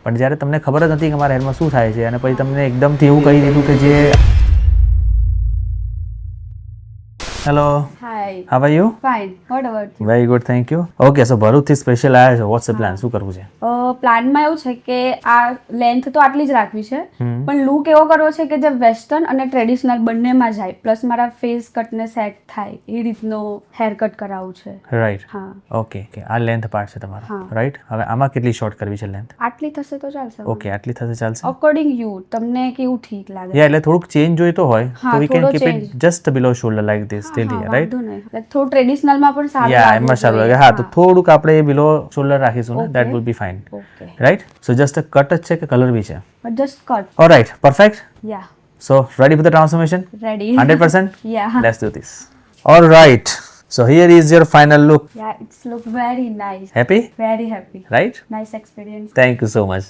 પણ જ્યારે તમને ખબર જ નથી કે મારા હેરમાં શું થાય છે અને પછી તમને એકદમથી એવું કહી દીધું કે જે hello Hi. How are you Fine. What about you? Very good thank you okay so ભરૂચથી સ્પેશિયલ આવ્યા છો વોટ્સએપ પ્લાન શું કરવું છે પ્લાનમાં એવું છે કે આ લેન્થ તો આટલી જ રાખવી છે પણ લુક એવો કરવો છે કે જે વેસ્ટર્ન અને ટ્રેડિશનલ બંનેમાં જાય પ્લસ મારા ફેસ કટને સેટ થાય એ રીતનો હેર કટ કરાવવું છે. રાઈટ હા ઓકે આ લેન્થ પાર્ટ છે તમારો હા. રાઈટ હવે આમાં કેટલી શોર્ટ કરવી છે લેન્થ આટલી થશે તો ચાલશે. ઓકે આટલી થશે ચાલશે અકોર્ડિંગ યુ તમને કેવું ઠીક લાગે. યા એટલે થોડુંક ચેન્જ જોઈતો હોય હા, તો વી કેન થોડો keep change. It just below shoulder like this હા, સ્ટીલ હા, રાઈટ વાંધો નહીં. Like થોડું ટ્રેડિશનલમાં પણ સારું યા લાગવું એમાં સારું જોઈએ. લાગે હા તો થોડુંક આપણે બિલો શોલ્ડર રાખીશું ને that Okay. Will be fine Okay. Right so just a cut જ છે કે કલર બી છે But just cut. Alright perfect Yeah. So ready for the transformation Ready. 100%? Yeah. Let's do this. All right. So here is your final look. Yeah, it's look very nice. Happy? Very happy. Right? Nice experience. Thank you so much.